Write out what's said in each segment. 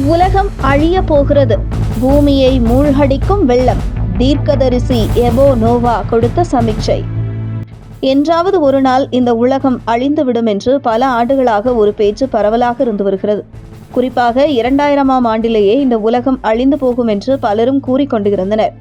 உலகம் அழிய போகிறது, பூமியை மூழ்கடிக்கும் வெள்ளம். தீர்க்கதரிசி எபோ நோவா கொடுத்த சமீட்சை. என்றாவது ஒரு நாள் இந்த உலகம் அழிந்துவிடும் என்று பல ஆண்டுகளாக ஒரு பேச்சு பரவலாக இருந்து வருகிறது. குறிப்பாக 2000ஆம் ஆண்டிலேயே இந்த உலகம் அழிந்து போகும் என்று பலரும் கூறிக்கொண்டிருந்தனர்.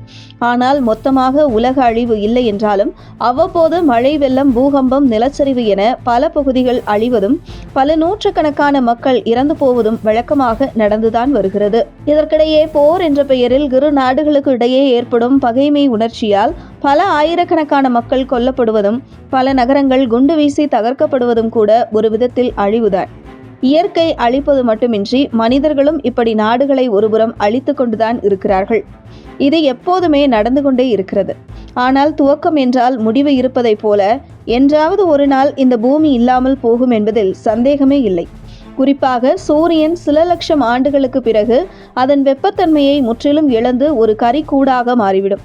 ஆனால் மொத்தமாக உலக அழிவு இல்லை என்றாலும் அவ்வப்போது மழை, வெள்ளம், பூகம்பம், நிலச்சரிவு என பல பகுதிகள் அழிவதும் பல நூற்றுக்கணக்கான மக்கள் இறந்து போவதும் வழக்கமாக நடந்துதான் வருகிறது. இதற்கிடையே போர் என்ற பெயரில் இரு நாடுகளுக்கு இடையே ஏற்படும் பகைமை உணர்ச்சியால் பல ஆயிரக்கணக்கான மக்கள் கொல்லப்படுவதும் பல நகரங்கள் குண்டு வீசி தகர்க்கப்படுவதும் கூட ஒரு விதத்தில் அழிவுதான். இயற்கை அழிப்பது மட்டுமின்றி மனிதர்களும் இப்படி நாடுகளை ஒருபுறம் அழித்து கொண்டுதான் இருக்கிறார்கள். இது எப்போதுமே நடந்து கொண்டே இருக்கிறது. ஆனால் துவக்கம் என்றால் முடிவு இருப்பதைப் போல என்றாவது ஒரு நாள் இந்த பூமி இல்லாமல் போகும் என்பதில் சந்தேகமே இல்லை. குறிப்பாக சூரியன் சில லட்சம் ஆண்டுகளுக்கு பிறகு அதன் வெப்பத்தன்மையை முற்றிலும் இழந்து ஒரு கரிக்கூடாக மாறிவிடும்.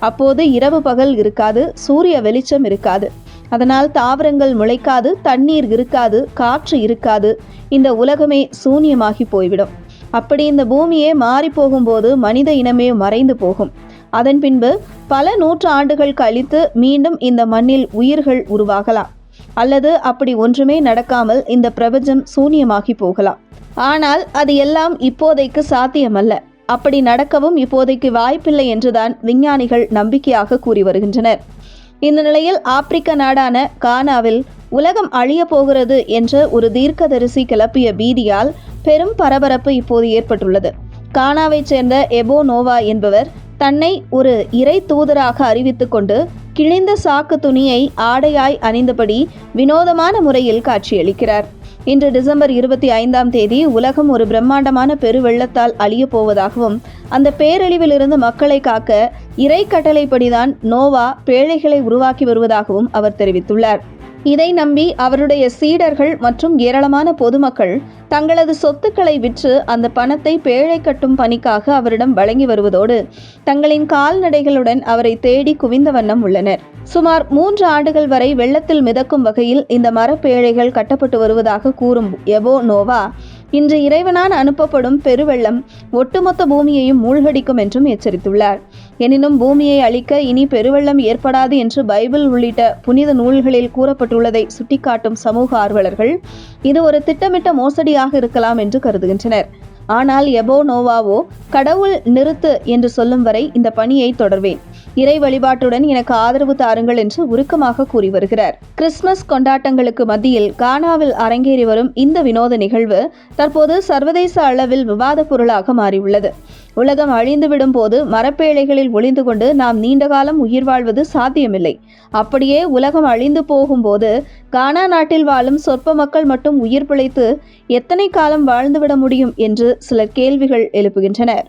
அப்போது இரவு பகல் இருக்காது, சூரிய வெளிச்சம் இருக்காது. அதனால் தாவரங்கள் முளைக்காது, தண்ணீர் இருக்காது, காற்று இருக்காது. இந்த உலகமே சூன்யமாகி போய்விடும். அப்படி இந்த பூமியே மாறி போகும்போது மனித இனமே மறைந்து போகும். அதன் பின்பு பல 100 ஆண்டுகள் கழித்து மீண்டும் இந்த மண்ணில் உயிர்கள் உருவாகலாம். அல்லது அப்படி ஒன்றுமே நடக்காமல் இந்த பிரபஞ்சம் சூன்யமாகி போகலாம். ஆனால் அது எல்லாம் இப்போதைக்கு சாத்தியமல்ல. அப்படி நடக்கவும் இப்போதைக்கு வாய்ப்பில்லை என்றுதான் விஞ்ஞானிகள் நம்பிக்கையாக கூறி வருகின்றனர். இந்த நிலையில் ஆப்பிரிக்க நாடான கானாவில் உலகம் அழிய போகிறது என்ற ஒரு தீர்க்கதரிசி கிளப்பிய பீதியால் பெரும் பரபரப்பு இப்போது ஏற்பட்டுள்ளது. கானாவைச் சேர்ந்த எபோ நோவா என்பவர் தன்னை ஒரு இறை தூதராக அறிவித்துக் கொண்டு கிழிந்த சாக்கு துணியை ஆடையாய் அணிந்தபடி வினோதமான முறையில் காட்சியளிக்கிறார். இன்று டிசம்பர் 25ஆம் தேதி உலகம் ஒரு பிரம்மாண்டமான பெருவெள்ளத்தால் அழிய போவதாகவும் அந்த பேரழிவிலிருந்து மக்களை காக்க இறை கட்டளைப்படிதான் நோவா பேழைகளை உருவாக்கி வருவதாகவும் அவர் தெரிவித்துள்ளார். இதை நம்பி அவருடைய சீடர்கள் மற்றும் ஏராளமான பொதுமக்கள் தங்களது சொத்துக்களை விற்று அந்த பணத்தை பேழை கட்டும் பணிக்காக அவரிடம் வழங்கி வருவதோடு தங்களின் கால்நடைகளுடன் அவரை தேடி குவிந்த வண்ணம் உள்ளனர். சுமார் 3 ஆண்டுகள் வரை வெள்ளத்தில் மிதக்கும் வகையில் இந்த மரப்பேழைகள் கட்டப்பட்டு வருவதாக கூறும் எபோ நோவா இன்று இறைவனால் அனுப்பப்படும் பெருவெள்ளம் ஒட்டுமொத்த பூமியையும் மூழ்கடிக்கும் என்றும் எச்சரித்துள்ளார். எனினும் பூமியை அழிக்க இனி பெருவெள்ளம் ஏற்படாது என்று பைபிள் உள்ளிட்ட புனித நூல்களில் கூறப்பட்டுள்ளதை சுட்டிக்காட்டும் சமூக ஆர்வலர்கள் இது ஒரு திட்டமிட்ட மோசடியாக இருக்கலாம் என்று கருதுகின்றனர். ஆனால் எபோ நோவாவோ கடவுள் நிறுத்து என்று சொல்லும் வரை இந்த பணியை தொடர்வேன், இறை வழிபாட்டுடன் எனக்கு ஆதரவு தாருங்கள் என்று உருக்கமாக கூறி வருகிறார். கிறிஸ்துமஸ் கொண்டாட்டங்களுக்கு மத்தியில் கானாவில் அரங்கேறி வரும் இந்த வினோத நிகழ்வு தற்போது சர்வதேச அளவில் விவாத பொருளாக மாறியுள்ளது. உலகம் அழிந்துவிடும் போது மரப்பேழைகளில் ஒளிந்து கொண்டு நாம் நீண்ட காலம் உயிர் வாழ்வது சாத்தியமில்லை. அப்படியே உலகம் அழிந்து போகும்போது கானா நாட்டில் வாழும் சொற்ப மக்கள் மட்டும் உயிர் பிழைத்து எத்தனை காலம் வாழ்ந்துவிட முடியும் என்று சிலர் கேள்விகள் எழுப்புகின்றனர்.